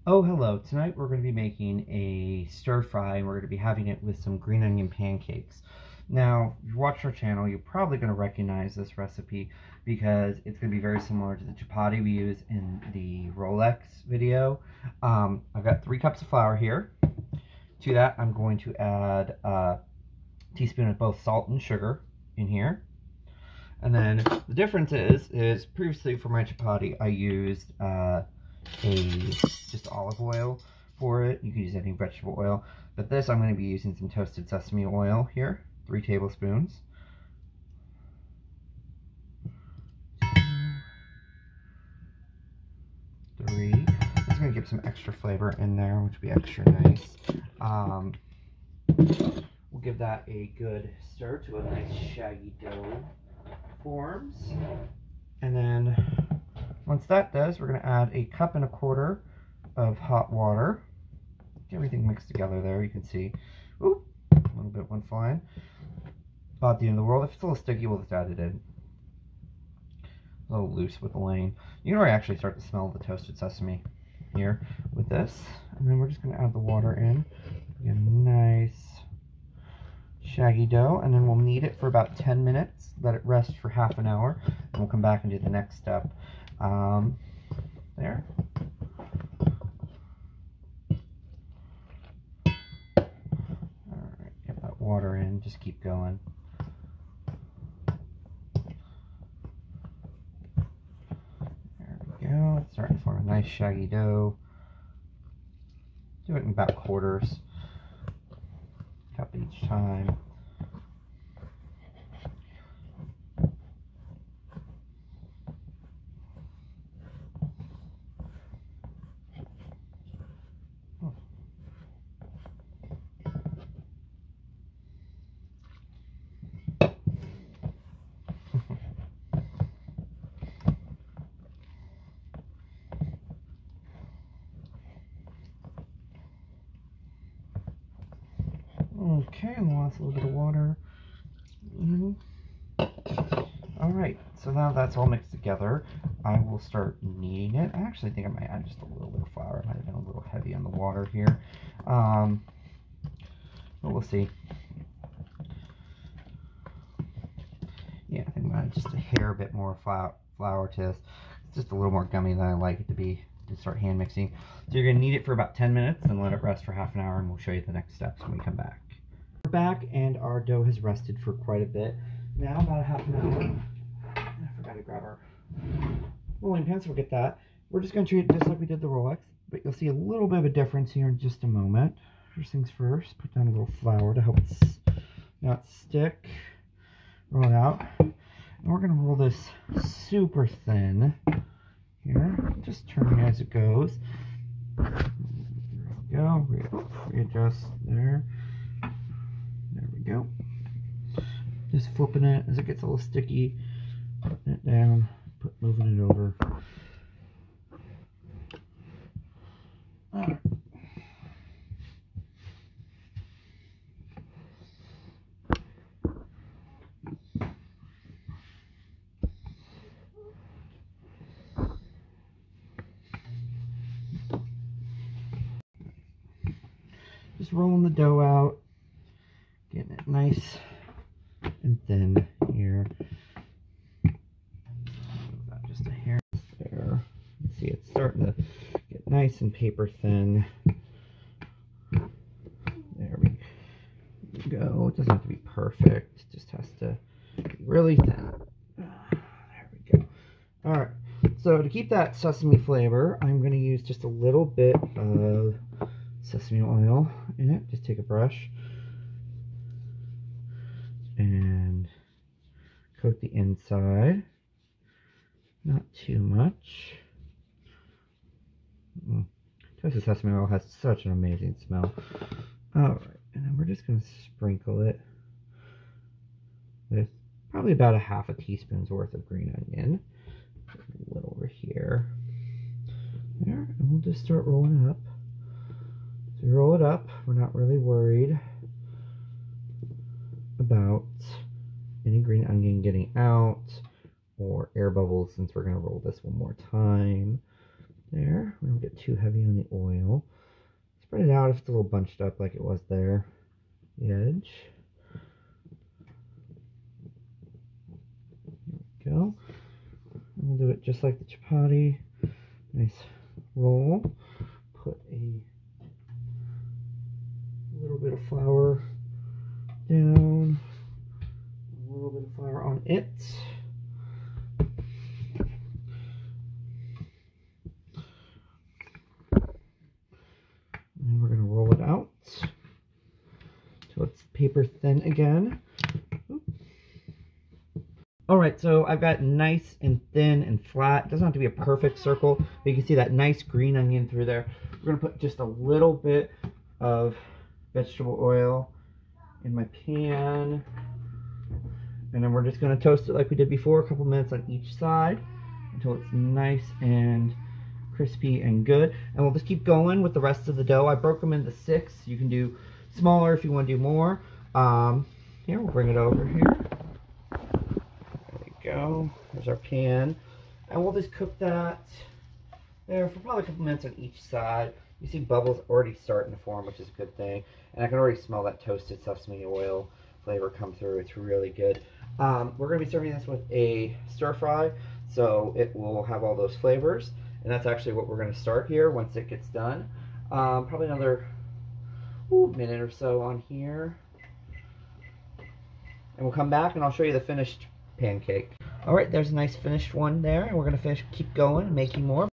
Oh, hello. Tonight we're going to be making a stir fry, and we're going to be having it with some green onion pancakes. Now, if you watch our channel, you're probably going to recognize this recipe because it's going to be very similar to the chapati we use in the Rolex video. I've got 3 cups of flour here. To that, I'm going to add a teaspoon of both salt and sugar in here. And then the difference is previously for my chapati, I used just olive oil for it. You can use any vegetable oil, but this I'm going to be using some toasted sesame oil here, 3 tablespoons. 3. This is going to give some extra flavor in there, which will be extra nice. We'll give that a good stir to a nice shaggy dough forms, and then once that does, we're going to add a 1.25 cups of hot water. Get everything mixed together there. You can see, ooh, a little bit went flying. About the end of the world. If it's a little sticky, we'll just add it in. A little loose with the lane. You can already actually start to smell the toasted sesame here with this. And then we're just going to add the water in. Get a nice shaggy dough, and then we'll knead it for about 10 minutes. Let it rest for half an hour, and we'll come back and do the next step. There. Alright, get that water in, just keep going. There we go, it's starting to form a nice shaggy dough. Do it in about quarters. Cup each time. Okay, and we'll add a little bit of water. Alright, so now that's all mixed together, I will start kneading it. I actually think I might add just a little bit of flour. It might have been a little heavy on the water here. But we'll see. Yeah, I think I'm going to add just a hair bit more flour to this. It's just a little more gummy than I like it to be to start hand mixing. So you're going to knead it for about 10 minutes and let it rest for half an hour, and we'll show you the next steps when we come back. We're back, and our dough has rested for quite a bit. Now about a half an hour. I forgot to grab our rolling pin, so we'll get that. We're just going to treat it just like we did the Rolex, but you'll see a little bit of a difference here in just a moment. First things first, put down a little flour to help it not stick. Roll it out. And we're going to roll this super thin here, just turning as it goes. There we go. Readjust there. There we go. Just flipping it as it gets a little sticky, putting it down, moving it over. Alright. Just rolling the dough out, getting it nice and thin here. Just a hair there. See, it's starting to get nice and paper thin. There we go. It doesn't have to be perfect. It just has to be really thin. There we go. Alright, so to keep that sesame flavor, I'm going to use just a little bit of sesame oil in it. Just take a brush and coat the inside. Not too much. Toasted sesame oil has such an amazing smell. Alright, and then we're just going to sprinkle it with probably about a half a teaspoon's worth of green onion. A little over here. There, and we'll just start rolling it up. So we roll it up. We're not really worried about any green onion getting out or air bubbles, since we're going to roll this one more time. There, we don't get too heavy on the oil. Spread it out if it's a little bunched up like it was there. The edge. There we go. And we'll do it just like the chapati. Nice roll. Put a little bit of flour down. A little bit of flour on it. And we're going to roll it out till it's paper thin again. Alright, so I've got nice and thin and flat. It doesn't have to be a perfect circle, but you can see that nice green onion through there. We're going to put just a little bit of vegetable oil in my pan. And then we're just going to toast it like we did before, a couple minutes on each side until it's nice and crispy and good. And we'll just keep going with the rest of the dough. I broke them into 6. You can do smaller if you want to do more. Here, we'll bring it over here. Go. There's our pan, and we'll just cook that there for probably a couple minutes on each side. You see bubbles already starting to form, which is a good thing, and I can already smell that toasted sesame oil flavor come through. It's really good. We're going to be serving this with a stir fry, so it will have all those flavors, and that's actually what we're going to start here once it gets done. Probably another minute or so on here, and we'll come back and I'll show you the finished pancake. Alright, there's a nice finished one there, and we're going to keep going and making more.